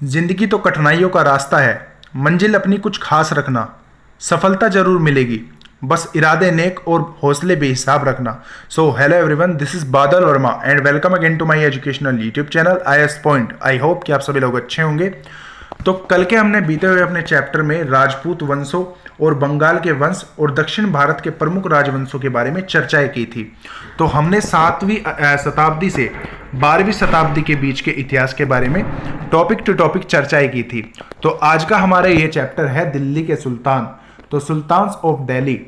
जिंदगी तो कठिनाइयों का रास्ता है, मंजिल अपनी कुछ खास रखना, सफलता जरूर मिलेगी, बस इरादे नेक और हौसले बेहिसाब रखना। So hello everyone, this is Badal Verma and welcome again to my educational YouTube channel IS point. I hope कि आप सभी लोग अच्छे होंगे। तो कल के हमने बीते हुए अपने चैप्टर में राजपूत वंशों और बंगाल के वंश और दक्षिण भारत के प्रमुख राजवंशों के बारे में चर्चाएं की थी। तो हमने 7वीं शताब्दी से 12वीं शताब्दी के बीच के इतिहास के बारे में टॉपिक टू टॉपिक चर्चाएं की थी। तो आज का हमारा ये चैप्टर है दिल्ली के सुल्तान, तो सुल्तान्स ऑफ दिल्ली।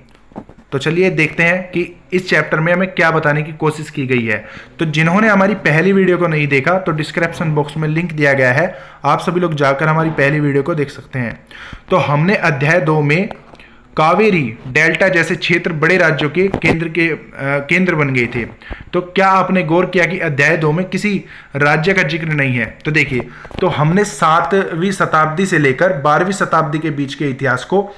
तो चलिए देखते हैं कि इस चैप्टर में हमें क्या बताने की कोशिश की गई है। तो जिन्होंने हमारी पहली वीडियो को नहीं देखा तो डिस्क्रिप्शन बॉक्स में लिंक दिया गया है, आप सभी लोग जाकर हमारी पहली वीडियो को देख सकते हैं। तो हमने अध्याय 2 में कावेरी डेल्टा जैसे क्षेत्र बड़े राज्यों के केंद्र बन गए थे। तो क्या आपने गौर किया कि अध्याय 2 में किसी राज्य का जिक्र नहीं है? तो देखिए, तो हमने 7वीं शताब्दी से लेकर 12वीं शताब्दी के बीच के इतिहास को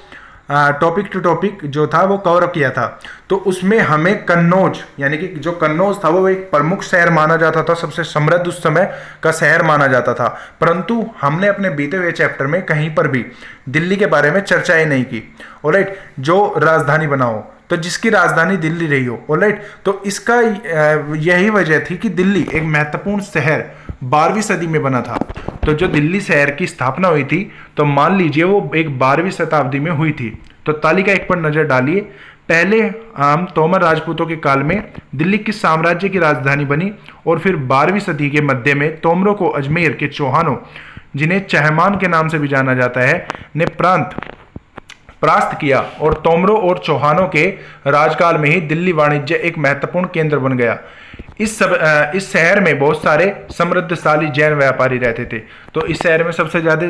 टॉपिक टू टॉपिक जो था वो कवर किया था। तो उसमें हमें कन्नौज, यानी कि जो कन्नौज था वो एक प्रमुख शहर माना जाता था, सबसे समृद्ध उस समय का शहर माना जाता था। परंतु हमने अपने बीते हुए चैप्टर में कहीं पर भी दिल्ली के बारे में चर्चाएं नहीं की। ऑलराइट, जो राजधानी बना हो, तो जिसकी राजधानी दिल्ली रही हो। ऑलराइट, तो इसका यही वजह थी कि दिल्ली एक महत्वपूर्ण शहर 12वीं सदी में बना था। तो जो दिल्ली शहर की स्थापना हुई थी, तो मान लीजिए वो एक 12वीं शताब्दी में हुई थी। तो तालिका 1 पर नजर डालिए। पहले हम तोमर राजपूतों के काल में दिल्ली किस साम्राज्य की राजधानी बनी, और फिर 12वीं सदी के मध्य में तोमरों को अजमेर के चौहानों, जिन्हें चहमान के नाम से भी जाना जाता है, ने परास्त किया, और तोमरों और चौहानों के राजकाल में ही दिल्ली वाणिज्य एक महत्वपूर्ण केंद्र बन गया। इस शहर में बहुत सारे समृद्धशाली जैन व्यापारी रहते थे। तो इस शहर में सबसे ज्यादा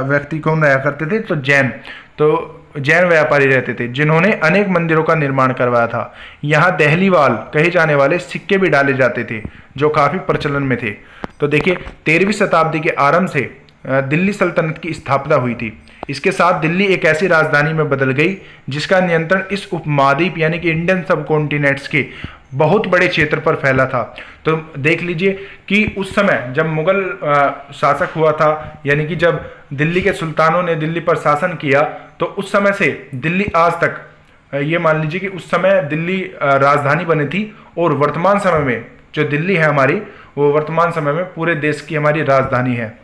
व्यक्ति कौन रहा करते थे? तो जैन व्यापारी रहते थे, जिन्होंने अनेक मंदिरों का निर्माण करवाया था। यहाँ दहलीवाल कहे जाने वाले सिक्के भी डाले जाते थे, जो काफी प्रचलन में थे। तो देखिए, 13वीं शताब्दी के आरंभ से दिल्ली सल्तनत की स्थापना हुई थी। इसके साथ दिल्ली एक ऐसी राजधानी में बदल गई जिसका नियंत्रण इस उपमहाद्वीप यानी कि इंडियन सब कॉन्टिनेंट्स के बहुत बड़े क्षेत्र पर फैला था। तो देख लीजिए कि उस समय जब मुगल शासक हुआ था, यानी कि जब दिल्ली के सुल्तानों ने दिल्ली पर शासन किया, तो उस समय से दिल्ली आज तक, ये मान लीजिए कि उस समय दिल्ली राजधानी बनी थी, और वर्तमान समय में जो दिल्ली है हमारी, वो वर्तमान समय में पूरे देश की हमारी राजधानी है।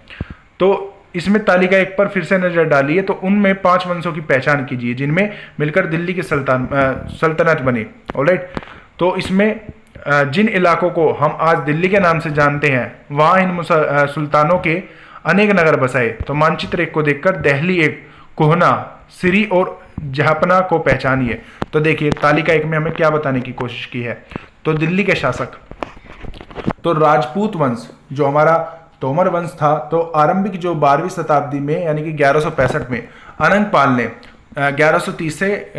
तो इसमें तालिका 1 पर फिर से नजर डालिए। तो उनमें 5 वंशों की पहचान कीजिए जिनमें मिलकर दिल्ली की सल्तनत बनी। ऑलराइट, तो इसमें जिन इलाकों को हम आज दिल्ली के नाम से जानते हैं, वहाँ इन सुल्तानों के अनेक नगर बसाए। तो मानचित्र 1 को देखकर दहली 1, कोहना, सिरी और जहापना को पहचानिए। तो देखिए, तालिका 1 में हमें क्या बताने की कोशिश की है? तो दिल्ली के शासक, तो राजपूत वंश जो हमारा तोमर वंश था, तो आरंभिक जो 12वीं शताब्दी में यानी कि 1165 में अनंगपाल ने 1130 से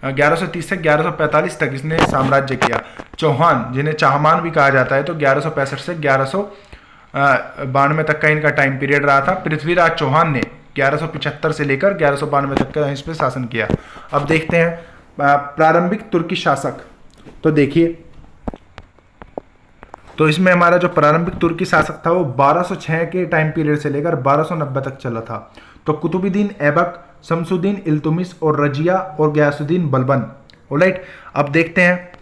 1145 तक इसने साम्राज्य किया। चौहान, जिन्हें चाहमान भी कहा जाता है, तो 1165 से 1192 तक का इनका टाइम पीरियड रहा था। पृथ्वीराज चौहान ने 1175 से लेकर 1192 तक का इस पर शासन किया। अब देखते हैं प्रारंभिक तुर्की शासक। तो देखिए, तो इसमें हमारा जो प्रारंभिक तुर्की शासक था वो 1206 के टाइम पीरियड से लेकर 1290 तक चला था। तो कुतुबुद्दीन ऐबक, शमसुद्दीन इल्तुमिश और रजिया और गयासुद्दीन बलबन। ऑलराइट, अब देखते हैं।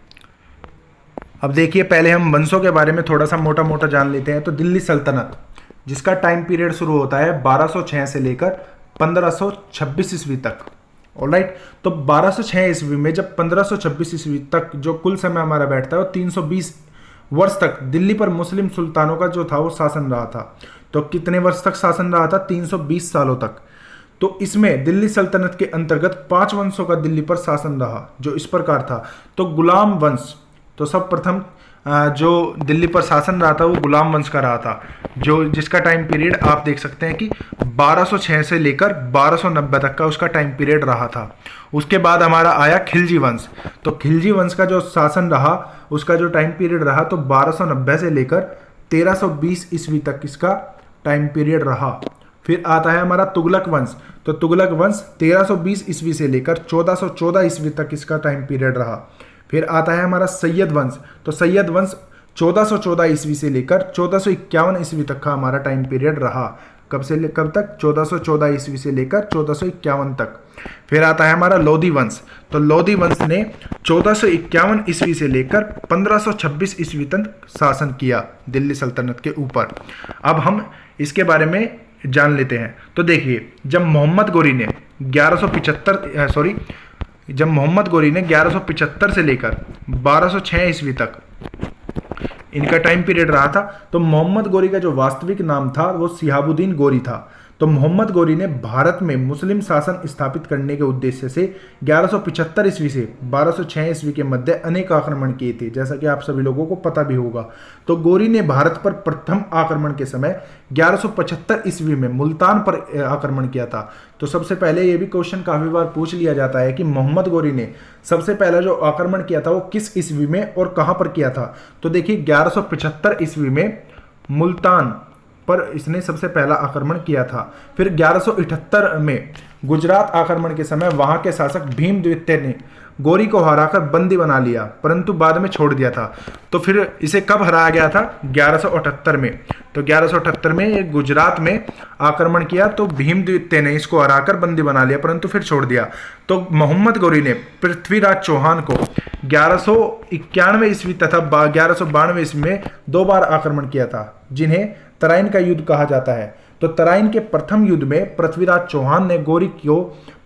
अब देखिए, पहले हम वंशों के बारे में थोड़ा सा मोटा मोटा जान लेते हैं। तो दिल्ली सल्तनत, जिसका टाइम पीरियड शुरू होता है 1206 से लेकर 1526 ईस्वी तक। ऑलराइट, तो 1206 ईस्वी में जब 1526 ईस्वी तक जो कुल समय हमारा बैठता है वो 320 वर्ष तक दिल्ली पर मुस्लिम सुल्तानों का जो था वो शासन रहा था। तो कितने वर्ष तक शासन रहा था? 320 सालों तक। तो इसमें दिल्ली सल्तनत के अंतर्गत 5 वंशों का दिल्ली पर शासन रहा, जो इस प्रकार था। तो गुलाम वंश, तो सब प्रथम जो दिल्ली पर शासन रहा था वो गुलाम वंश का रहा था, जो जिसका टाइम पीरियड आप देख सकते हैं कि 1206 से लेकर 1290 तक का उसका टाइम पीरियड रहा था। उसके बाद हमारा आया खिलजी वंश। तो खिलजी वंश का जो शासन रहा, उसका जो टाइम पीरियड रहा, तो 1290 से लेकर 1320 ईस्वी तक इसका टाइम पीरियड रहा। फिर आता है हमारा तुगलक वंश। तो तुगलक वंश 1320 ईस्वी से लेकर 1414 ईस्वी तक इसका टाइम पीरियड रहा। फिर आता है हमारा सैयद वंश। तो सैयद वंश 1414 ईस्वी से लेकर 1451 ईस्वी तक का हमारा टाइम पीरियड रहा। कब से कब तक? 1414 ईस्वी से लेकर 1451 तक। फिर आता है हमारा लोधी वंश। तो लोधी वंश ने 1451 ईस्वी से लेकर 1526 ईस्वी तक शासन किया दिल्ली सल्तनत के ऊपर। अब हम इसके बारे में जान लेते हैं। तो देखिए, जब मोहम्मद गोरी ने 1175 से लेकर 1206 ईस्वी तक इनका टाइम पीरियड रहा था, तो मोहम्मद गोरी का जो वास्तविक नाम था वो सिहाबुद्दीन गोरी था। तो मोहम्मद गोरी ने भारत में मुस्लिम शासन स्थापित करने के उद्देश्य से 1175 ईस्वी से 1206 ईस्वी के मध्य अनेक आक्रमण किए थे, जैसा कि आप सभी लोगों को पता भी होगा। तो गोरी ने भारत पर प्रथम आक्रमण के समय 1175 ईस्वी में मुल्तान पर आक्रमण किया था। तो सबसे पहले ये भी क्वेश्चन काफी बार पूछ लिया जाता है कि मोहम्मद गोरी ने सबसे पहला जो आक्रमण किया था वो किस ईस्वी में और कहां पर किया था? तो देखिए, 1175 ईस्वी में मुल्तान पर इसने सबसे पहला आक्रमण किया था। फिर 1178 में गुजरात आक्रमण के समय वहां के शासक भीम द्वितीय ने गोरी को हराकर बंदी बना लिया, परंतु बाद में छोड़ दिया था। तो फिर इसे कब हराया गया था? 1178 में। तो 1178 में ये गुजरात में आक्रमण किया, तो भीम द्वितीय ने इसको हराकर बंदी बना लिया, परंतु फिर छोड़ दिया। तो मोहम्मद गोरी ने पृथ्वीराज चौहान को 1191 ईस्वी तथा 1192 ईस्वी में 2 बार आक्रमण किया था, जिन्हें तराइन का युद्ध कहा जाता है। तो तराइन के प्रथम युद्ध में पृथ्वीराज चौहान ने गोरी को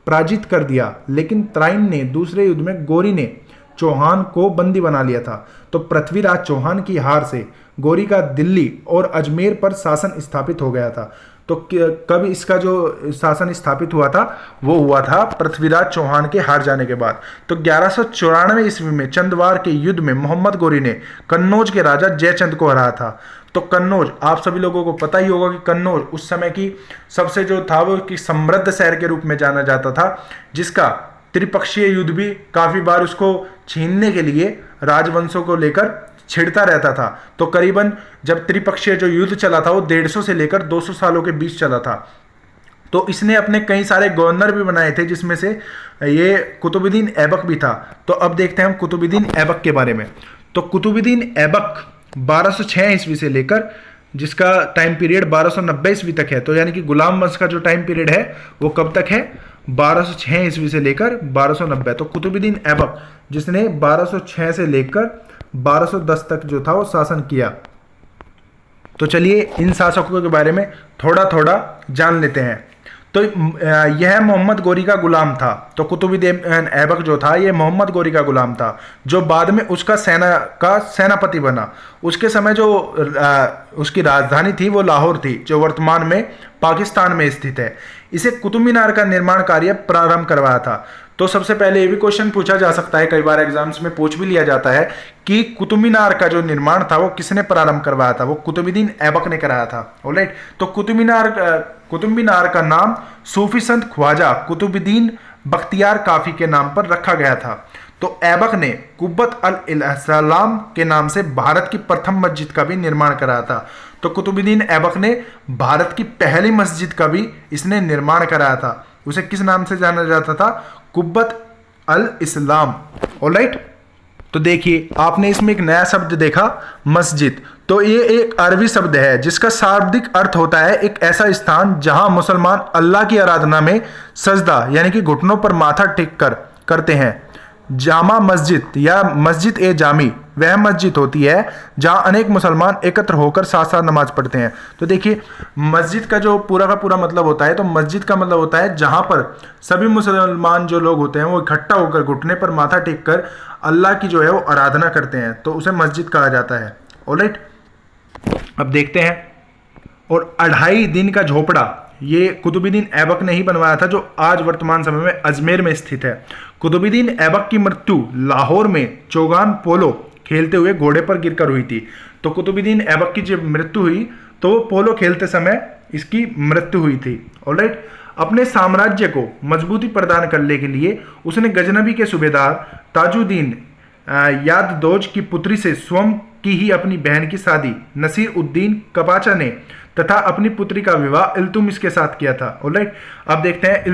पराजित कर दिया, लेकिन तराइन ने दूसरे युद्ध में गोरी ने चौहान को बंदी बना लिया था। तो पृथ्वीराज चौहान की हार से गोरी का दिल्ली और अजमेर पर शासन स्थापित हो गया था। तो कब इसका जो शासन स्थापित हुआ था वो हुआ था पृथ्वीराज चौहान के हार जाने के बाद। तो 1194 ईस्वी में चंदवार के युद्ध में मोहम्मद गोरी ने कन्नौज के राजा जयचंद को हराया था। तो कन्नौज, आप सभी लोगों को पता ही होगा कि कन्नौज उस समय की सबसे जो था वो कि समृद्ध शहर के रूप में जाना जाता था, जिसका त्रिपक्षीय युद्ध भी काफी बार उसको छीनने के लिए राजवंशों को लेकर छिड़ता रहता था। तो करीबन जब त्रिपक्षीय जो युद्ध चला था वो 150 से लेकर 200 सालों के बीच चला था। तो इसने अपने कई सारे गवर्नर भी बनाए थे, जिसमें से ये कुतुबुद्दीन ऐबक भी था। तो अब देखते हैं हम कुतुबुद्दीन ऐबक के बारे में। तो कुतुबुद्दीन ऐबक 1206 ईस्वी से लेकर जिसका टाइम पीरियड 1290 ईस्वी तक है, तो यानी कि गुलाम वंश का जो टाइम पीरियड है वो कब तक है? 1206 ईस्वी से लेकर 1290। तो कुतुबुद्दीन ऐबक जिसने 1206 से लेकर 1210 तक जो था वो शासन किया। तो चलिए इन शासकों के बारे में थोड़ा थोड़ा जान लेते हैं। तो यह मोहम्मद गोरी का गुलाम था। तो कुतुबुद्दीन ऐबक जो था ये मोहम्मद गोरी का गुलाम था, जो बाद में उसका सेनापति बना। उसके समय जो उसकी राजधानी थी वो लाहौर थी, जो वर्तमान में पाकिस्तान में स्थित है। इसे कुतुब मीनार का निर्माण कार्य प्रारंभ करवाया था। तो सबसे पहले ये भी क्वेश्चन पूछा जा सकता है, कई बार एग्जाम्स में पूछ भी लिया जाता है कि कुतुब मीनार का जो निर्माण था वो किसने प्रारंभ करवाया था? वो कुतुबुद्दीन ऐबक ने कराया था। ऑलराइट। तो कुतुब मीनार का नाम सूफी संत ख्वाजा कुतुबुद्दीन बख्तियार काफी के नाम पर रखा गया था। तो ऐबक ने कुब्बत अल-सलाम के नाम से भारत की प्रथम मस्जिद का भी निर्माण कराया था। तो कुतुबुद्दीन ऐबक ने भारत की पहली मस्जिद का भी इसने निर्माण कराया था। उसे किस नाम से जाना जाता था? कुब्बत अल-इस्लाम। ऑलराइट। तो देखिए, आपने इसमें एक नया शब्द देखा, मस्जिद। तो ये एक अरबी शब्द है जिसका शाब्दिक अर्थ होता है एक ऐसा स्थान जहां मुसलमान अल्लाह की आराधना में सजदा यानी कि घुटनों पर माथा टेक कर करते हैं। जामा मस्जिद या मस्जिद ए जामी वह मस्जिद होती है जहां अनेक मुसलमान एकत्र होकर साथ साथ नमाज पढ़ते हैं। तो देखिए, मस्जिद का जो पूरा का पूरा मतलब होता है, तो मस्जिद का मतलब होता है जहां पर सभी मुसलमान जो लोग होते हैं वो इकट्ठा होकर घुटने पर माथा टेक कर अल्लाह की जो है वो आराधना करते हैं, तो उसे मस्जिद कहा जाता है। ऑलराइट। अब देखते हैं। और 2.5 दिन का झोपड़ा ये कुतुबुद्दीन ऐबक ने ही बनवाया था, जो आज वर्तमान समय में अजमेर में स्थित है। कुतुबुद्दीन ऐबक की मृत्यु लाहौर में चौगान पोलो खेलते हुए घोड़े पर गिरकर हुई थी। तो कुतुबुद्दीन ऐबक की जब मृत्यु हुई तो पोलो खेलते समय इसकी मृत्यु हुई थी। ऑलराइट। अपने साम्राज्य को मजबूती प्रदान करने के लिए उसने गजनबी के सूबेदार ताजुद्दीन याददोज की पुत्री से स्वयं की ही अपनी बहन की शादी नसीर उद्दीन कपाचा ने तथा अपनी पुत्री का विवाह इल्तुमिश के साथ किया था। ऑलराइट। अब देखते हैं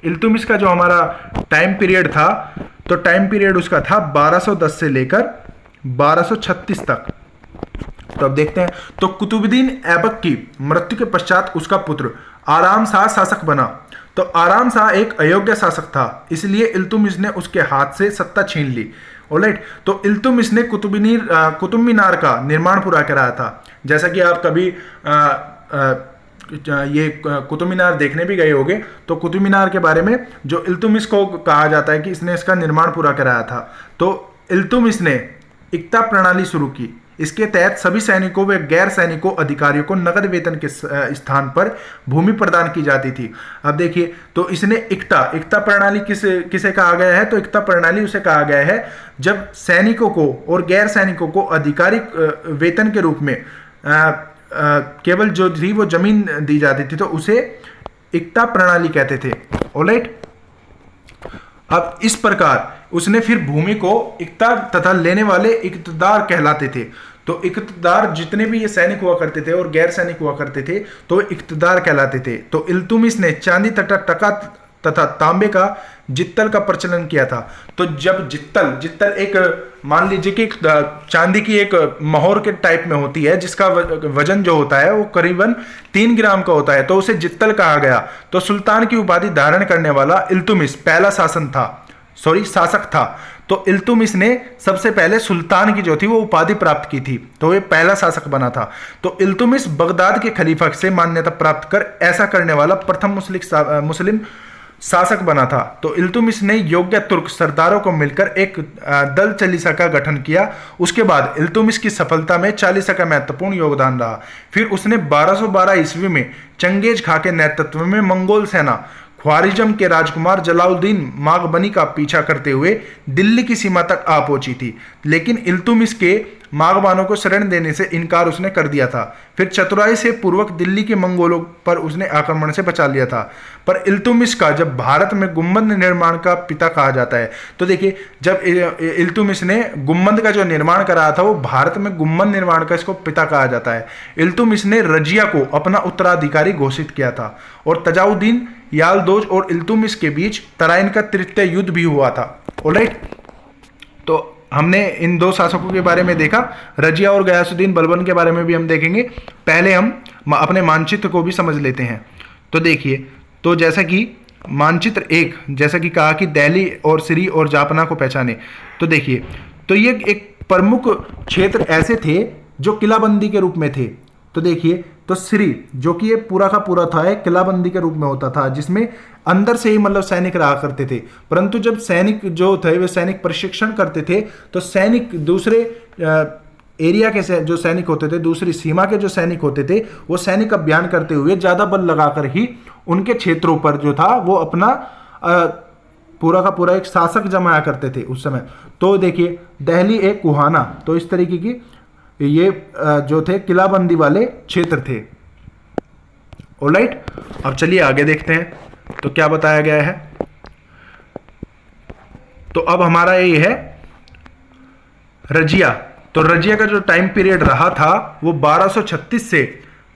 इल्तुमिश का जो हमारा टाइम पीरियड था, तो टाइम पीरियड उसका था 1210 से लेकर 1236 तक। तो अब देखते हैं। तो कुतुबुद्दीन ऐबक की मृत्यु के पश्चात उसका पुत्र आराम शाह शासक बना। तो आराम शाह एक अयोग्य शासक था, इसलिए इल्तुतमिश ने उसके हाथ से सत्ता छीन ली। ऑलराइट, तो इल्तुतमिश ने कुतुब मीनार का निर्माण पूरा कराया था। जैसा कि आप कभी ये कुतुब मीनार देखने भी गए होंगे, तो कुतुब मीनार के बारे में जो इल्तुतमिश को कहा जाता है कि इसने इसका निर्माण पूरा कराया था। तो इल्तुतमिश ने इक्ता प्रणाली शुरू की। इसके तहत सभी सैनिकों व गैर सैनिकों अधिकारियों को नगद वेतन के स्थान पर भूमि प्रदान की जाती थी। अब देखिए, तो इसने इक्ता प्रणाली किसे कहा गया है? तो इक्ता प्रणाली उसे कहा गया है जब सैनिकों को और गैर सैनिकों को आधिकारिक वेतन के रूप में केवल जो थी वो जमीन दी जाती थी, तो उसे इक्ता प्रणाली कहते थे। ऑलराइट, अब इस प्रकार उसने फिर भूमि को इक्ता तथा लेने वाले इक्तदार कहलाते थे। तो इक्तदार जितने भी ये सैनिक हुआ करते थे और गैर सैनिक हुआ करते थे, तो इक्तदार कहलाते थे। तो इल्तुतमिश ने चांदी तथा टका तथा तांबे का जित्तल का प्रचलन किया था। तो जब जित्तल एक, मान लीजिए कि चांदी की एक मोहर के टाइप में होती है, जिसका वजन जो होता है वो करीबन 3 ग्राम का होता है, तो उसे जित्तल कहा गया। तो सुल्तान की उपाधि धारण करने वाला इल्तुतमिश पहला शासक था। तो इल्तुतमिश ने सबसे पहले सुल्तान की जो थी वो उपाधि प्राप्त की थी, तो ये पहला शासक बना था। तो इल्तुतमिश बगदाद के खलीफा से मान्यता प्राप्त कर ऐसा करने वाला प्रथम मुस्लिम शासक बना था। तो इल्तुतमिश ने योग्य तुर्क सरदारों को मिलकर एक दल चालीसा का गठन किया। उसके बाद इल्तुतमिश की सफलता में चालीसा का महत्वपूर्ण योगदान रहा। फिर उसने 1212 ईस्वी में चंगेज खां के नेतृत्व में मंगोल सेना ख्वारिज्म के राजकुमार जलालुद्दीन मागबनी का पीछा करते हुए दिल्ली की सीमा तक आ पहुंची थी, लेकिन इल्तुतमिश के मागबानों को शरण देने से इनकार उसने कर दिया था। फिर चतुराई से पूर्वक दिल्ली के मंगोलों पर उसने आक्रमण से बचा लिया था। पर इल्तुतमिश का जब भारत में गुम्बद निर्माण का पिता कहा जाता है, तो देखिए जब इल्तुतमिश ने गुम्बद का जो निर्माण कराया था वो भारत में गुम्बद निर्माण का इसको पिता कहा जाता है। इल्तुतमिश ने रजिया को अपना उत्तराधिकारी घोषित किया था और तजाउद्दीन यालदोज और इल्तुतमिश के बीच तराइन का तृतीय युद्ध भी हुआ था। ऑलराइट, तो हमने इन दो शासकों के बारे में देखा, रजिया और गयासुद्दीन बलबन के बारे में भी हम देखेंगे। पहले हम अपने मानचित्र को भी समझ लेते हैं। तो देखिए, तो जैसा कि मानचित्र 1 जैसा कि कहा कि दिल्ली और सिरी और जापना को पहचाने, तो देखिए, तो ये एक प्रमुख क्षेत्र ऐसे थे जो किलाबंदी के रूप में थे। तो देखिए, तो सिरी जो कि ये पूरा का पूरा था एक किलाबंदी के रूप में होता था, जिसमें अंदर से ही मतलब सैनिक रहा करते थे। परंतु जब सैनिक जो थे वे सैनिक प्रशिक्षण करते थे, तो सैनिक दूसरे एरिया के जो सैनिक होते थे, दूसरी सीमा के जो सैनिक होते थे, वो सैनिक अभियान करते हुए ज्यादा बल लगाकर ही उनके क्षेत्रों पर जो था वो अपना पूरा का पूरा एक शासक जमाया करते थे उस समय। तो देखिए, दिल्ली एक कुहाना, तो इस तरीके की ये जो थे किलाबंदी वाले क्षेत्र थे। ऑलराइट, अब चलिए आगे देखते हैं तो क्या बताया गया है। तो अब हमारा ये है रजिया। तो रजिया का जो टाइम पीरियड रहा था वो 1236 से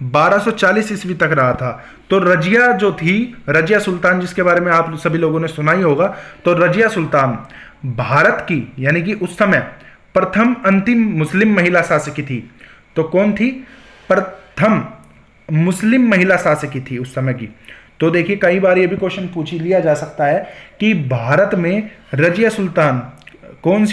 1240 ईस्वी तक रहा था। तो रजिया जो थी, रजिया सुल्तान जिसके बारे में आप सभी लोगों ने सुना ही होगा, तो रजिया सुल्तान भारत की यानी कि उस समय प्रथम अंतिम मुस्लिम महिला शासकी थी। तो कौन थी? प्रथम मुस्लिम महिला शासकी थी उस समय की। तो देखिए, कई बार ये भी क्वेश्चन पूछ लिया जा सकता है कि भारत में रजिया सुल्तान कौन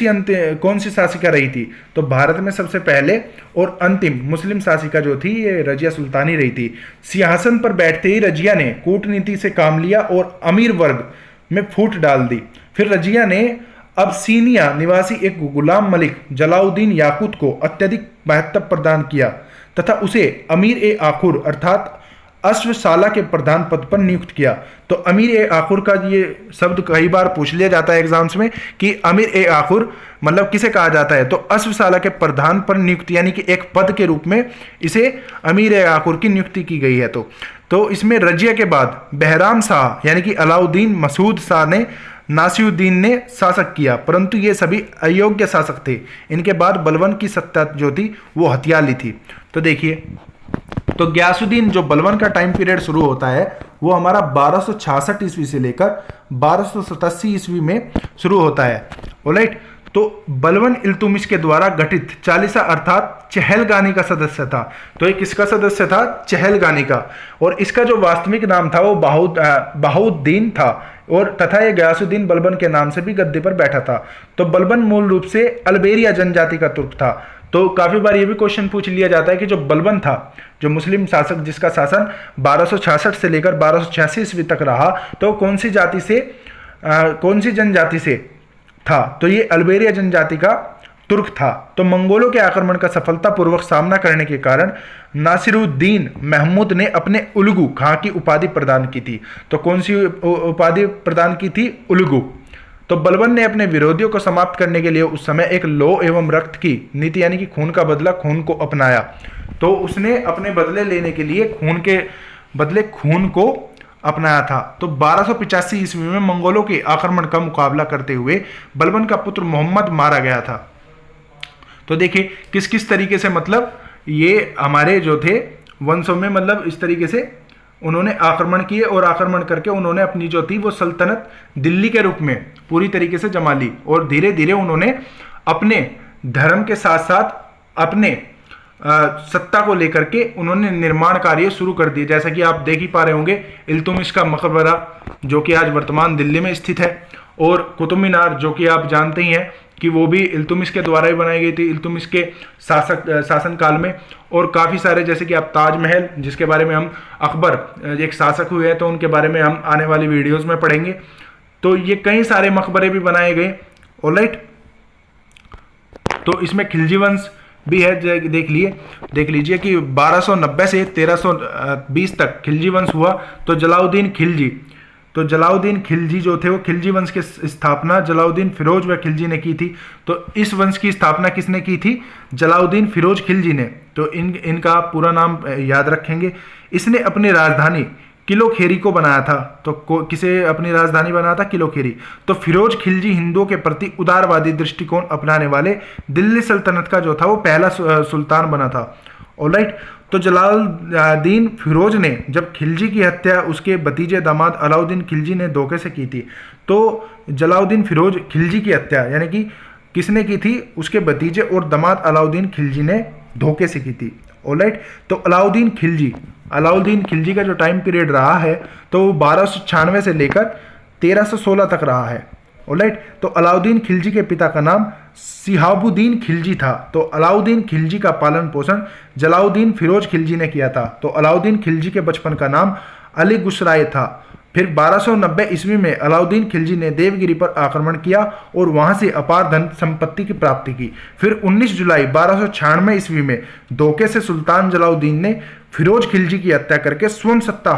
सी शासिका रही थी? तो भारत में सबसे पहले और अंतिम मुस्लिम शासिका जो थी ये रजिया सुल्तान ही रही थी। सिंहासन पर बैठते ही रजिया ने कूटनीति से काम लिया और अमीर वर्ग में फूट डाल दी। फिर रजिया ने अबसीनिया निवासी एक गुलाम मलिक जलाउद्दीन याकूत को अत्यधिक महत्व प्रदान किया तथा उसे अमीर ए आखुर अर्थात अश्वशाला के प्रधान पद पर नियुक्त किया। तो अमीर ए आखुर का ये शब्द कई बार पूछ लिया जाता है एग्जाम्स में कि अमीर ए आखुर मतलब किसे कहा जाता है? तो अश्वशाला के प्रधान पर नियुक्त यानी कि एक पद के रूप में इसे अमीर ए आखुर की नियुक्ति की गई है। तो इसमें रजिया के बाद बहराम शाह यानी कि अलाउद्दीन मसूद शाह ने नासिरुद्दीन ने शासक किया, परंतु ये सभी अयोग्य शासक थे। इनके बाद बलबन की सत्ता जो थी वो हथिया ली थी। तो देखिए, तो गयासुद्दीन जो बलबन का टाइम पीरियड शुरू होता है वो हमारा 1266 ईस्वी से लेकर 1287 ईस्वी में शुरू होता है। ऑलराइट, तो बलबन इल्तुतमिश के द्वारा गठित चालीसा अर्थात चहलगानी का सदस्य था। तो ये किसका सदस्य था? चहलगानी का। और इसका जो वास्तविक नाम था वो बहाउद्दीन था, और तथा ये गयासुद्दीन बलबन के नाम से भी गद्दी पर बैठा था। तो बलबन मूल रूप से अल्बेरिया जनजाति का तुर्क था। तो काफी बार ये भी क्वेश्चन पूछ लिया जाता है कि जो बलबन था, जो मुस्लिम शासक जिसका शासन 1266 से लेकर 1286 ईस्वी तक रहा, तो कौन सी जाति से कौन सी जनजाति से था? तो ये अल्बेरिया जनजाति का तुर्क था। तो मंगोलों के आक्रमण का सफलतापूर्वक सामना करने के कारण नासिरुद्दीन महमूद ने अपने उलगू खां की उपाधि प्रदान की थी। तो कौन सी उपाधि प्रदान की थी? उलगू। तो बलबन ने अपने विरोधियों को समाप्त करने के लिए उस समय एक लौ एवं रक्त की नीति यानी कि खून का बदला खून को अपनाया। तो उसने अपने बदले लेने के लिए खून के बदले खून को अपनाया था। तो 1285 ईस्वी में मंगोलों के आक्रमण का मुकाबला करते हुए बलबन का पुत्र मोहम्मद मारा गया था। तो देखिए किस किस तरीके से मतलब ये हमारे जो थे वंशों में मतलब इस तरीके से उन्होंने आक्रमण किए, और आक्रमण करके उन्होंने अपनी जो थी वो सल्तनत दिल्ली के रूप में पूरी तरीके से जमा ली, और धीरे धीरे उन्होंने अपने धर्म के साथ साथ अपने सत्ता को लेकर के उन्होंने निर्माण कार्य शुरू कर दिए। जैसा कि आप देख ही पा रहे होंगे इल्तुतमिश का मकबरा जो कि आज वर्तमान दिल्ली में स्थित है, और कुतुब मीनार जो कि आप जानते ही हैं कि वो भी इल्तुतमिश के द्वारा ही बनाई गई थी, इल्तुतमिश के शासन काल में। और काफ़ी सारे जैसे कि आप ताजमहल जिसके बारे में हम अकबर एक शासक हुए हैं तो उनके बारे में हम आने वाली वीडियोज़ में पढ़ेंगे। तो ये कई सारे मकबरे भी बनाए गए। ऑलराइट, तो इसमें खिलजी वंश भी है। देख लीजिए कि 1290 से 1320 तक खिलजी वंश हुआ। तो जलालुद्दीन खिलजी जो थे वो खिलजी वंश की स्थापना जलालुद्दीन फिरोज व खिलजी ने की थी। तो इस वंश की स्थापना किसने की थी? जलालुद्दीन फिरोज खिलजी ने। तो इनका पूरा नाम याद रखेंगे। इसने अपनी राजधानी किलोखेरी को बनाया था। तो किसे अपनी राजधानी बनाया था? किलोखेरी। तो फिरोज खिलजी हिंदुओं के प्रति उदारवादी दृष्टिकोण अपनाने वाले दिल्ली सल्तनत का जो था वो पहला सुल्तान बना था। ऑलराइट, तो जलालुद्दीन फिरोज ने जब खिलजी की हत्या उसके भतीजे दामाद अलाउद्दीन खिलजी ने धोखे से की थी। तो जलालुद्दीन फिरोज खिलजी की हत्या यानी कि किसने की थी? उसके भतीजे और दामाद अलाउद्दीन खिलजी ने धोखे से की थी। ऑलराइट, तो अलाउद्दीन खिलजी का जो टाइम पीरियड रहा है तो वो 1296 से लेकर 1316 तक रहा है। ऑलराइट, तो अलाउद्दीन खिलजी के पिता का नाम शिहाबुद्दीन खिलजी था। तो अलाउद्दीन खिलजी का पालन पोषण जलालुद्दीन फिरोज खिलजी ने किया था। तो अलाउद्दीन खिलजी के बचपन का नाम अली गुसराय था। फिर 1290 ईस्वी में अलाउद्दीन खिलजी ने देवगिरी पर आक्रमण किया और वहां से अपार धन संपत्ति की प्राप्ति की। फिर 19 जुलाई 1296 ईस्वी में धोखे से सुल्तान जलालुद्दीन ने फिरोज खिलजी की हत्या करके स्वयं सत्ता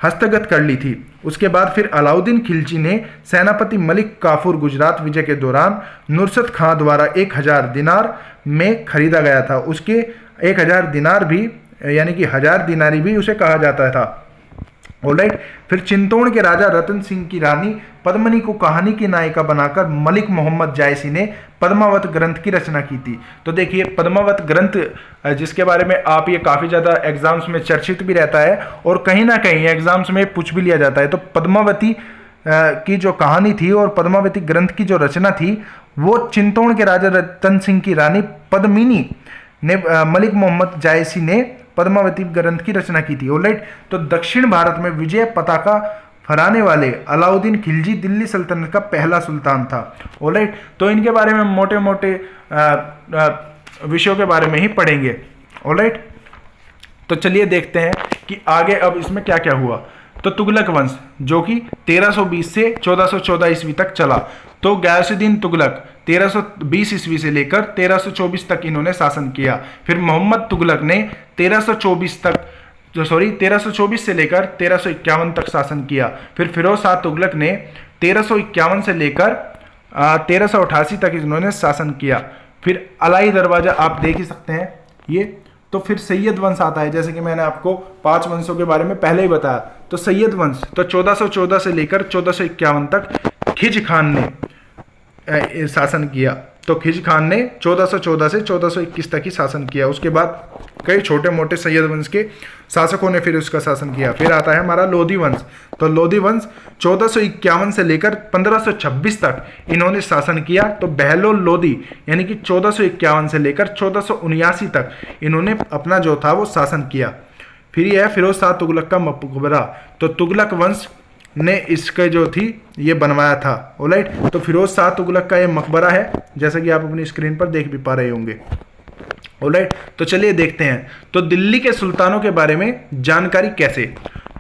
हस्तगत कर ली थी। उसके बाद फिर अलाउद्दीन खिलजी ने सेनापति मलिक काफूर गुजरात विजय के दौरान नुसरत खां द्वारा 1000 दिनार में खरीदा गया था। उसके 1000 दिनार भी यानी कि 1000 दिनारी भी उसे कहा जाता था। ऑलराइट, फिर चित्तौड़ के राजा रतन सिंह की रानी पद्मिनी को कहानी की नायिका बनाकर मलिक मोहम्मद जायसी ने पद्मावत ग्रंथ की रचना की थी। तो देखिए पद्मावत ग्रंथ जिसके बारे में आप ये काफ़ी ज़्यादा एग्जाम्स में चर्चित भी रहता है और कहीं ना कहीं एग्जाम्स में पूछ भी लिया जाता है। तो पद्मावती की जो कहानी थी और पद्मावती ग्रंथ की जो रचना थी वो चित्तौड़ के राजा रतन सिंह की रानी पद्मिनी ने मलिक मोहम्मद जायसी ने पद्मावती ग्रंथ की रचना की थी। ऑलराइट, तो दक्षिण भारत में विजय पताका फहराने वाले अलाउद्दीन खिलजी दिल्ली सल्तनत का पहला सुल्तान था। ऑलराइट, तो इनके बारे में मोटे मोटे विषयों के बारे में ही पढ़ेंगे। ऑलराइट, तो चलिए देखते हैं कि आगे अब इसमें क्या क्या हुआ। तो तुगलक वंश जो कि 1320 से 1414 ईस्वी तक चला। तो गयासुद्दीन तुगलक 1320 ईस्वी से लेकर 1324 तक इन्होंने शासन किया। फिर मोहम्मद तुगलक ने 1324 से लेकर 1351 तक शासन किया। फिर फिरोज शाह तुगलक ने 1351 से लेकर 1388 तक इन्होंने शासन किया। फिर अलाई दरवाजा आप देख ही सकते हैं ये। तो फिर सैयद वंश आता है, जैसे कि मैंने आपको 5 वंशों के बारे में पहले ही बताया। तो सैयद वंश तो 1414 से लेकर 1451 तक खिज खान ने शासन किया। तो खिज खान ने 1414 से 1421 तक ही शासन किया। उसके बाद कई छोटे मोटे सैयद वंश के शासकों ने फिर उसका शासन किया। फिर आता है हमारा लोधी वंश। तो लोधी वंश 1451 से लेकर 1526 तक इन्होंने शासन किया। तो बहलोल लोधी यानी कि 1451 से लेकर 1479 तक इन्होंने अपना जो था वो शासन किया। फिर यह है फिरोज शाह तुगलक का मकबरा। तो तुगलक वंश ने इसके जो थी ये बनवाया था। ऑलराइट, तो फिरोज शाह तुगलक का ये मकबरा है, जैसा कि आप अपनी स्क्रीन पर देख भी पा रहे होंगे। ऑलराइट, तो चलिए देखते हैं तो दिल्ली के सुल्तानों के बारे में जानकारी कैसे।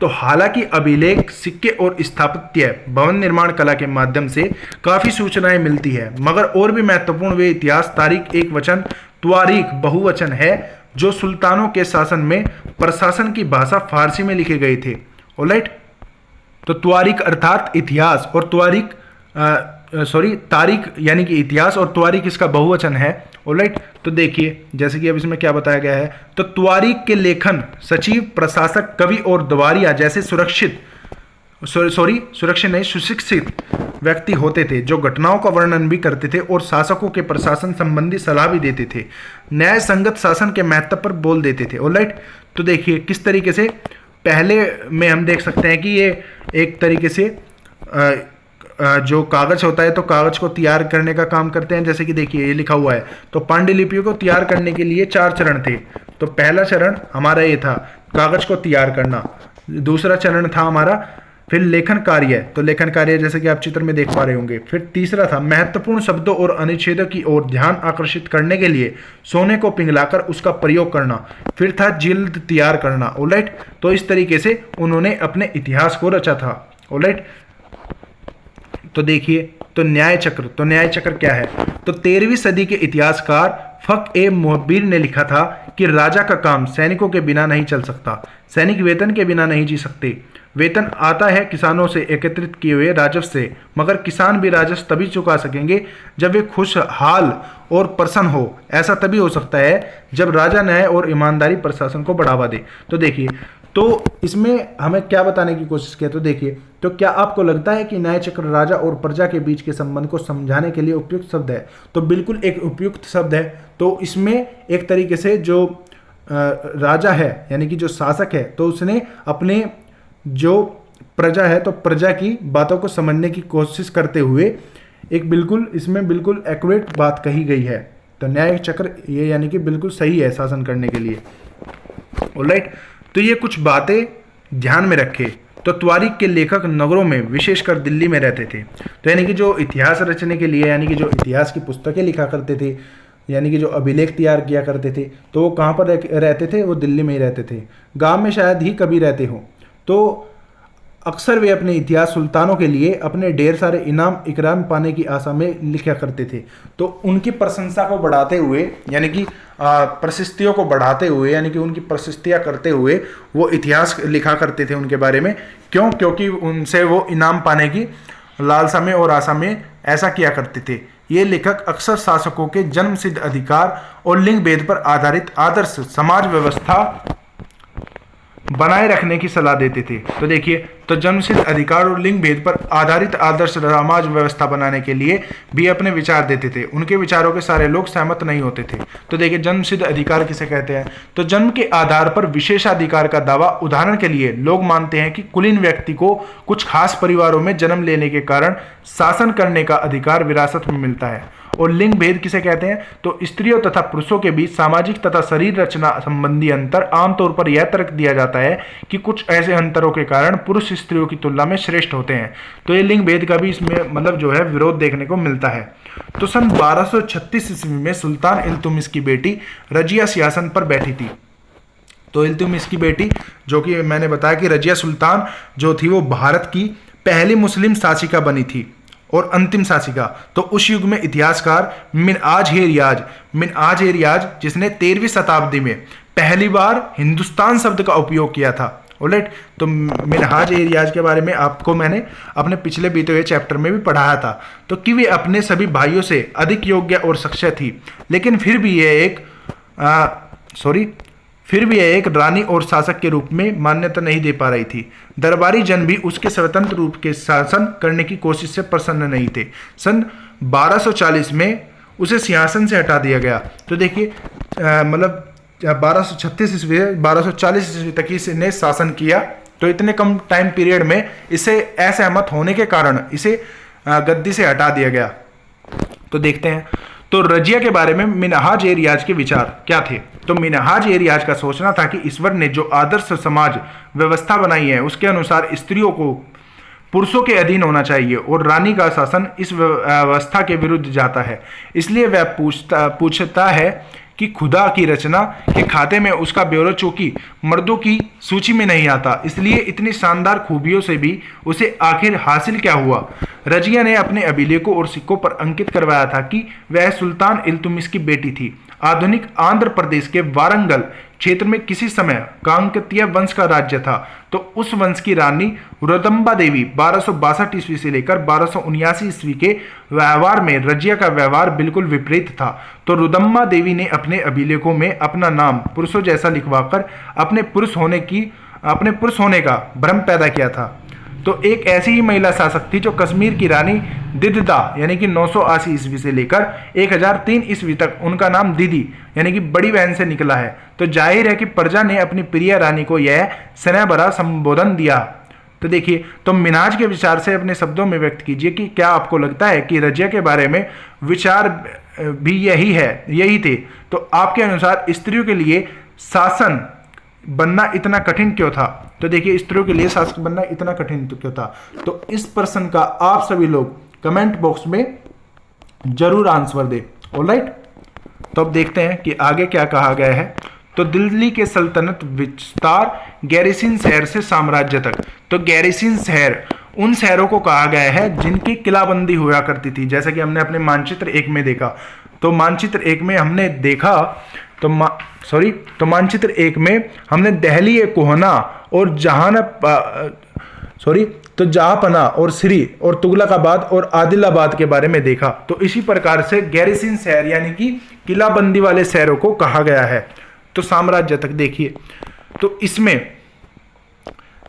तो हालांकि अभिलेख, सिक्के और स्थापत्य भवन निर्माण कला के माध्यम से काफी सूचनाएं मिलती है, मगर और भी महत्वपूर्ण वे इतिहास, तारीख एक वचन, त्वारीख बहुवचन है जो सुल्तानों के शासन में प्रशासन की भाषा फारसी में लिखे गए थे। ऑलराइट, तो त्वारीख अर्थात इतिहास और तारीख यानी कि इतिहास और त्वारीख इसका बहुवचन है। ऑलराइट, तो देखिए जैसे कि अब इसमें क्या बताया गया है। तो त्वारीख के लेखन सचिव, प्रशासक, कवि और दवारिया जैसे सुशिक्षित व्यक्ति होते थे जो घटनाओं का वर्णन भी करते थे और शासकों के प्रशासन संबंधी सलाह भी देते थे। न्याय संगत शासन के महत्व पर बोल देते थे। ऑलराइट, तो देखिए किस तरीके से पहले में हम देख सकते हैं कि ये एक तरीके से जो कागज होता है तो कागज को तैयार करने का काम करते हैं। जैसे कि देखिए ये लिखा हुआ है। तो पांडुलिपियों को तैयार करने के लिए 4 चरण थे। तो पहला चरण हमारा ये था कागज को तैयार करना, दूसरा चरण था हमारा फिर लेखन कार्य। तो लेखन कार्य जैसे कि आप चित्र में देख पा रहे होंगे। फिर तीसरा था महत्वपूर्ण शब्दों और अनुच्छेदों की ओर ध्यान आकर्षित करने के लिए सोने को पिघलाकर उसका प्रयोग करना। फिर था जिल्द तैयार करना। ऑलराइट, तो इस तरीके से उन्होंने अपने इतिहास को रचा था। ऑलराइट, तो देखिए तो न्याय चक्र। तो न्याय चक्र क्या है। तो 13वीं सदी के इतिहासकार फक मुहब्बीर ने लिखा था कि राजा का काम सैनिकों के बिना नहीं चल सकता, सैनिक वेतन के बिना नहीं जी सकते। वेतन आता है किसानों से एकत्रित किए हुए राजस्व से, मगर किसान भी राजस्व तभी चुका सकेंगे जब वे खुशहाल और प्रसन्न हो। ऐसा तभी हो सकता है जब राजा न्याय और ईमानदारी प्रशासन को बढ़ावा दे। तो देखिए तो इसमें हमें क्या बताने की कोशिश किया। तो देखिए तो क्या आपको लगता है कि न्याय चक्र राजा और प्रजा के बीच के संबंध को समझाने के लिए उपयुक्त शब्द है। तो बिल्कुल एक उपयुक्त शब्द है। तो इसमें एक तरीके से जो राजा है यानी कि जो शासक है तो उसने अपने जो प्रजा है तो प्रजा की बातों को समझने की कोशिश करते हुए एक बिल्कुल इसमें बिल्कुल एक्यूरेट बात कही गई है। तो न्याय चक्र ये यानी कि बिल्कुल सही है शासन करने के लिए। ऑलराइट, तो ये कुछ बातें ध्यान में रखें। तो त्वारीख के लेखक नगरों में विशेषकर दिल्ली में रहते थे। तो यानी कि जो इतिहास रचने के लिए यानी कि जो इतिहास की पुस्तकें लिखा करते थे यानी कि जो अभिलेख तैयार किया करते थे तो वो कहाँ पर रहते थे, वो दिल्ली में ही रहते थे। गांव में शायद ही कभी रहते हो। तो अक्सर वे अपने इतिहास सुल्तानों के लिए अपने ढेर सारे इनाम इकराम पाने की आशा में लिखा करते थे। तो उनकी प्रशंसा को बढ़ाते हुए यानी कि प्रशस्तियों को बढ़ाते हुए यानी कि उनकी प्रशस्तियाँ करते हुए वो इतिहास लिखा करते थे उनके बारे में। क्यों? क्योंकि उनसे वो इनाम पाने की लालसा में और आशा में ऐसा किया करते थे। ये लेखक अक्सर शासकों के जन्मसिद्ध अधिकार और लिंग भेद पर आधारित आदर्श समाज व्यवस्था बनाए रखने की सलाह देते थे। तो देखिए तो जन्मसिद्ध अधिकार और लिंग भेद पर आधारित आदर्श समाज व्यवस्था बनाने के लिए भी अपने विचार देते थे। उनके विचारों के सारे लोग सहमत नहीं होते थे। तो देखिए जन्मसिद्ध अधिकार किसे कहते हैं। तो जन्म के आधार पर विशेषाधिकार का दावा। उदाहरण के लिए लोग मानते हैं कि कुलीन व्यक्ति को कुछ खास परिवारों में जन्म लेने के कारण शासन करने का अधिकार विरासत में मिलता है। और लिंग भेद किसे कहते हैं। तो स्त्रियों तथा पुरुषों के बीच सामाजिक तथा शरीर रचना संबंधी अंतर। आमतौर पर यह तर्क दिया जाता है कि कुछ ऐसे अंतरों के कारण पुरुष स्त्रियों की तुलना में श्रेष्ठ होते हैं। तो ये लिंग भेद का भी इसमें मतलब जो है विरोध देखने को मिलता है। तो सन 1236 ईस्वी में सुल्तान इल्तुतमिश की बेटी रजिया सिंहासन पर बैठी थी। तो इल्तुतमिश की बेटी जो कि मैंने बताया कि रजिया सुल्तान जो थी वो भारत की पहली मुस्लिम शासिका बनी थी और अंतिम शासिका। तो उस युग में इतिहासकार मिनहाज ए रियाज जिसने 13वीं शताब्दी में पहली बार हिंदुस्तान शब्द का उपयोग किया था। ऑलराइट, तो मिनहाज ए रियाज के बारे में आपको मैंने अपने पिछले बीते हुए चैप्टर में भी पढ़ाया था। तो कि वे अपने सभी भाइयों से अधिक योग्य और सक्षम थी, लेकिन फिर भी यह एक रानी और शासक के रूप में मान्यता नहीं दे पा रही थी। दरबारी जन भी उसके स्वतंत्र रूप के शासन करने की कोशिश से प्रसन्न नहीं थे। सन 1240 में उसे सिंहासन से हटा दिया गया। तो देखिए मतलब 1236 ईस्वी 1240 ईस्वी तक इसने शासन किया। तो इतने कम टाइम पीरियड में इसे असहमत होने के कारण इसे गद्दी से हटा दिया गया। तो देखते हैं तो रजिया के बारे में मिनहाज ए रियाज के विचार क्या थे। तो मिनहाज ए रियाज का सोचना था कि ईश्वर ने जो आदर्श समाज व्यवस्था बनाई है उसके अनुसार स्त्रियों को पुरुषों के अधीन होना चाहिए और रानी का शासन इस व्यवस्था के विरुद्ध जाता है। इसलिए वह पूछता है कि खुदा की रचना के खाते में उसका ब्यौरा चूंकि मर्दों की सूची में नहीं आता, इसलिए इतनी शानदार खूबियों से भी उसे आखिर हासिल क्या हुआ। रजिया ने अपने अभिलेखों और सिक्कों पर अंकित करवाया था कि वह सुल्तान इल्तुमिश की बेटी थी। आधुनिक आंध्र प्रदेश के वारंगल क्षेत्र में किसी समय कांकतीय वंश का राज्य था। तो उस वंश की रानी रुदम्बा देवी 1262 ईस्वी से लेकर 1279 ईस्वी के व्यवहार में रजिया का व्यवहार बिल्कुल विपरीत था। तो रुदम्बा देवी ने अपने अभिलेखों में अपना नाम पुरुषों जैसा लिखवाकर अपने पुरुष होने का भ्रम पैदा किया था। तो एक ऐसी ही महिला शासक थी जो कश्मीर की रानी दिददा यानी कि 980 ईस्वी से लेकर 1003 ईस्वी तक उनका नाम दीदी यानी कि बड़ी बहन से निकला है। तो जाहिर है कि प्रजा ने अपनी प्रिय रानी को यह स्नेह भरा संबोधन दिया। तो देखिए तो मिनहाज के विचार से अपने शब्दों में व्यक्त कीजिए कि क्या आपको लगता है कि रजिया के बारे में विचार भी यही थे। तो आपके अनुसार स्त्रियों के लिए शासन बनना इतना कठिन क्यों था। तो देखिए स्त्रियों के लिए शासक बनना इतना कठिन क्यों था। तो इस प्रश्न का आप सभी लोग कमेंट बॉक्स में जरूर आंसर दें। ऑलराइट, तो अब देखते हैं कि आगे क्या कहा गया है। तो दिल्ली के सल्तनत विस्तार गैरिसिन शहर से साम्राज्य तक। तो गैरिसिन शहर उन शहरों को कहा गया है जिनकी किलाबंदी हुआ करती थी, जैसा कि हमने अपने मानचित्र 1 में देखा। तो मानचित्र 1 में हमने देखा तो मानचित्र 1 में हमने दहली कोहना और जहांपना और श्री और तुगलकाबाद और आदिलाबाद के बारे में देखा। तो इसी प्रकार से गैरिसिन शहर यानी कि किलाबंदी वाले शहरों को कहा गया है। तो साम्राज्य तक देखिए तो इसमें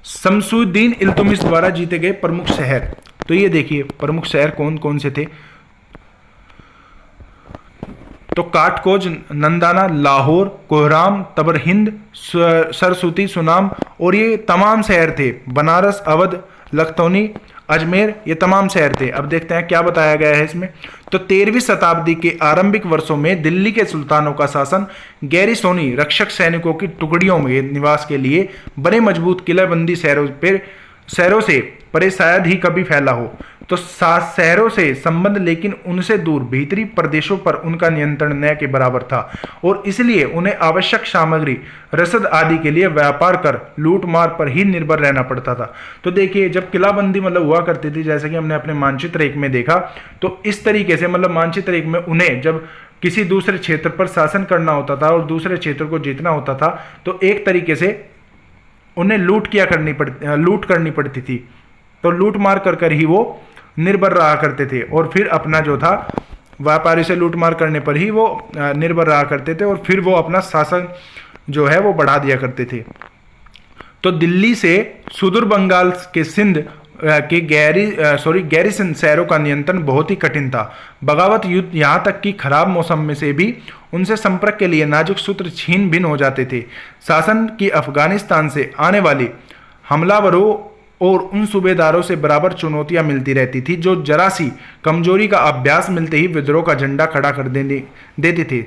शमसुद्दीन इल्तुमिश द्वारा जीते गए प्रमुख शहर। तो ये देखिए प्रमुख शहर कौन कौन से थे। तो काटकोज, नंदाना, लाहौर, कोहराम, तबर हिंद, सरस्वती, सुनाम और ये तमाम शहर थे। बनारस, अवध, लखनऊ, अजमेर ये तमाम शहर थे। अब देखते हैं क्या बताया गया है इसमें। तो 13वीं शताब्दी के आरंभिक वर्षों में दिल्ली के सुल्तानों का शासन गैरिसोनी रक्षक सैनिकों की टुकड़ियों में निवास के लिए बड़े मजबूत किलाबंदी शहरों से परे शायद ही कभी फैला हो। तो शहरों से संबंध लेकिन उनसे दूर भीतरी प्रदेशों पर उनका नियंत्रण न के बराबर था और इसलिए उन्हें आवश्यक सामग्री रसद आदि के लिए व्यापार कर लूट मार पर ही निर्भर रहना पड़ता था। तो देखिए जब किलाबंदी मतलब हुआ करती थी, जैसे कि हमने अपने मानचित्र 1 में देखा, तो इस तरीके से मतलब मानचित्र 1 में उन्हें जब किसी दूसरे क्षेत्र पर शासन करना होता था और दूसरे क्षेत्र को जीतना होता था तो एक तरीके से उन्हें लूट करनी पड़ती थी। तो लूट मार कर ही वो निर्भर रहा करते थे और फिर अपना जो था व्यापारी से लूट मार करने पर ही वो निर्भर रहा करते थे और फिर वो अपना शासन जो है वो बढ़ा दिया करते थे। तो दिल्ली से सुदूर बंगाल के सिंध के गैरिसन शहरों का नियंत्रण बहुत ही कठिन था। बगावत युद्ध यहाँ तक कि खराब मौसम में से भी उनसे संपर्क के लिए नाजुक सूत्र छीन भिन्न हो जाते थे। शासन की अफगानिस्तान से आने वाली हमलावरों और उन सूबेदारों से बराबर चुनौतियां मिलती रहती थी जो जरा सी कमजोरी का अभ्यास मिलते ही विद्रोह का झंडा खड़ा कर देते थे।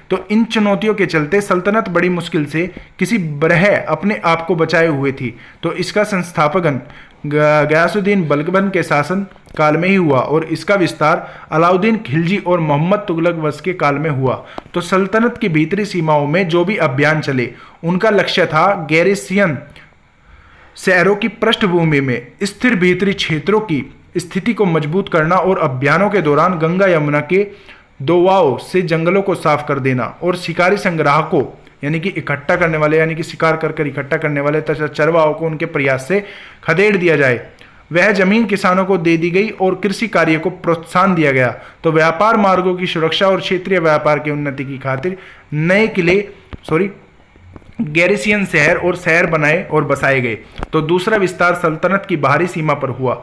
तो इन चुनौतियों के चलते सल्तनत बड़ी मुश्किल से किसी बरह अपने आप को बचाए हुए थी। तो इसका संस्थापन गयासुद्दीन बल्कबन के शासन काल में ही हुआ और इसका विस्तार अलाउद्दीन खिलजी और मोहम्मद तुगलक वंश के काल में हुआ। तो सल्तनत की भीतरी सीमाओं में जो भी अभियान चले उनका लक्ष्य था गैरिसियन शहरों की पृष्ठभूमि में स्थिर भीतरी क्षेत्रों की स्थिति को मजबूत करना और अभियानों के दौरान गंगा यमुना के दोवाओं से जंगलों को साफ कर देना और शिकारी संग्राहकों यानी कि इकट्ठा करने वाले यानी कि शिकार कर इकट्ठा करने वाले तथा चरवाहों को उनके प्रयास से खदेड़ दिया जाए। वह जमीन किसानों को दे दी गई और कृषि कार्य को प्रोत्साहन दिया गया। तो व्यापार मार्गों की सुरक्षा और क्षेत्रीय व्यापार की उन्नति की खातिर नए गैरिसियन शहर और शहर बनाए और बसाए गए। तो दूसरा विस्तार सल्तनत की बाहरी सीमा पर हुआ।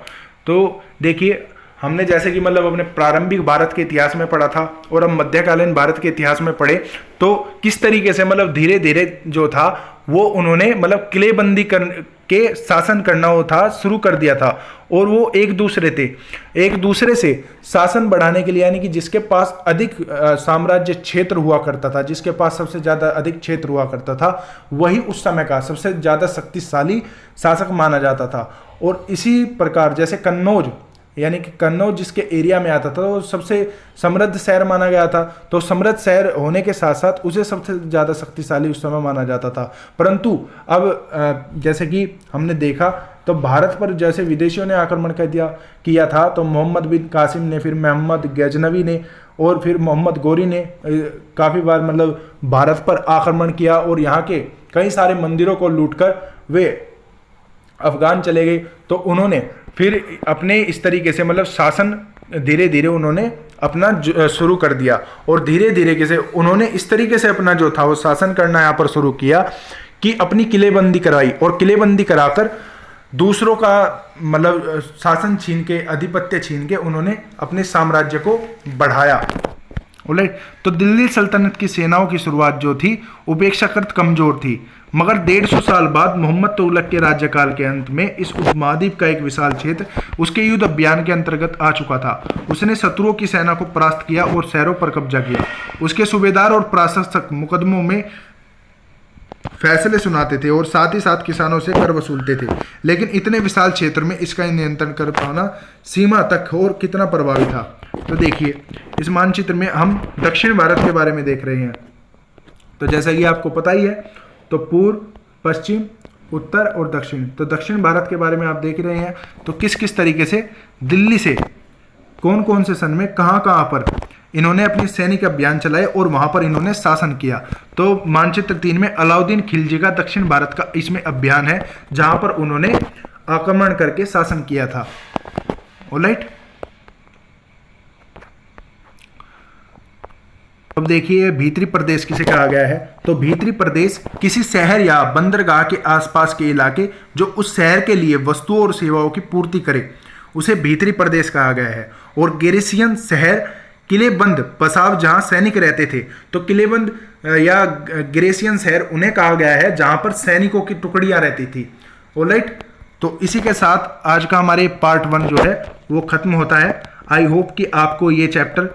तो देखिए हमने जैसे कि मतलब अपने प्रारंभिक भारत के इतिहास में पढ़ा था और अब मध्यकालीन भारत के इतिहास में पढ़े, तो किस तरीके से मतलब धीरे धीरे जो था वो उन्होंने मतलब किलेबंदी कर के शासन करना वो था शुरू कर दिया था। और वो एक दूसरे से शासन बढ़ाने के लिए, यानी कि जिसके पास अधिक साम्राज्य क्षेत्र हुआ करता था, जिसके पास सबसे ज़्यादा अधिक क्षेत्र हुआ करता था, वही उस समय का सबसे ज़्यादा शक्तिशाली शासक माना जाता था। और इसी प्रकार जैसे कन्नौज, यानी कि कन्नौज जिसके एरिया में आता था वो सबसे समृद्ध शहर माना गया था, तो समृद्ध शहर होने के साथ साथ उसे सबसे ज़्यादा शक्तिशाली उस समय माना जाता था। परंतु अब जैसे कि हमने देखा तो भारत पर जैसे विदेशियों ने आक्रमण किया था, तो मोहम्मद बिन कासिम ने, फिर मोहम्मद गजनवी ने और फिर मोहम्मद गोरी ने काफ़ी बार मतलब भारत पर आक्रमण किया और यहाँ के कई सारे मंदिरों को लूटकर वे अफगान चले गए। तो उन्होंने फिर अपने इस तरीके से मतलब शासन धीरे धीरे उन्होंने अपना शुरू कर दिया और धीरे धीरे से उन्होंने इस तरीके से अपना जो था वो शासन करना यहाँ पर शुरू किया कि अपनी किलेबंदी कराई और किलेबंदी कराकर दूसरों का मतलब शासन छीन के, आधिपत्य छीन के उन्होंने अपने साम्राज्य को बढ़ाया। राइट। तो दिल्ली सल्तनत की सेनाओं की शुरुआत जो थी उपेक्षाकृत कमजोर थी, मगर 150 साल बाद मोहम्मद तुगलक के राज्यकाल के अंत में इस उपमहाद्वीप का एक विशाल क्षेत्र उसके युद्ध अभियान के अंतर्गत आ चुका था। उसने शत्रुओं की सेना को परास्त किया और शहरों पर कब्जा किया। उसके सूबेदार और प्रशासक मुकदमों में फैसले सुनाते थे और साथ ही साथ किसानों से कर वसूलते थे, लेकिन इतने विशाल क्षेत्र में इसका नियंत्रण कर पाना सीमा तक और कितना प्रभावी था। तो देखिए इस मानचित्र में हम दक्षिण भारत के बारे में देख रहे हैं। तो जैसा कि आपको पता ही है, तो पूर्व, पश्चिम, उत्तर और दक्षिण, तो दक्षिण भारत के बारे में आप देख रहे हैं। तो किस किस तरीके से दिल्ली से कौन कौन से सन में कहाँ कहाँ पर इन्होंने अपने सैनिक अभियान चलाए और वहां पर इन्होंने शासन किया। तो मानचित्र 3 में अलाउद्दीन खिलजी का दक्षिण भारत का इसमें अभियान है, जहां पर उन्होंने आक्रमण करके शासन किया था। ऑलराइट। अब देखिए भीतरी प्रदेश किसे कहा गया है। तो भीतरी प्रदेश किसी शहर या बंदरगाह के आसपास के इलाके जो उस शहर के लिए वस्तुओं और सेवाओं की पूर्ति करे, उसे भीतरी प्रदेश कहा गया है। और गैरिसियन शहर, किलेबंद बसाव जहां सैनिक रहते थे, तो किलेबंद या गैरिसियन शहर उन्हें कहा गया है जहां पर सैनिकों की टुकड़ियां रहती थी। ऑलराइट। तो इसी के साथ आज का हमारे पार्ट 1 जो है वो खत्म होता है। आई होप कि आपको ये चैप्टर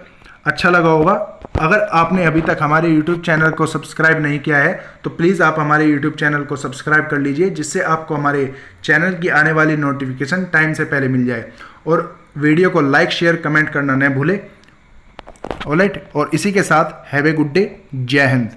अच्छा लगा होगा। अगर आपने अभी तक हमारे YouTube चैनल को सब्सक्राइब नहीं किया है तो प्लीज़ आप हमारे YouTube चैनल को सब्सक्राइब कर लीजिए, जिससे आपको हमारे चैनल की आने वाली नोटिफिकेशन टाइम से पहले मिल जाए। और वीडियो को लाइक, शेयर, कमेंट करना न भूलें। ऑलराइट। और इसी के साथ हैव ए गुड डे। जय हिंद।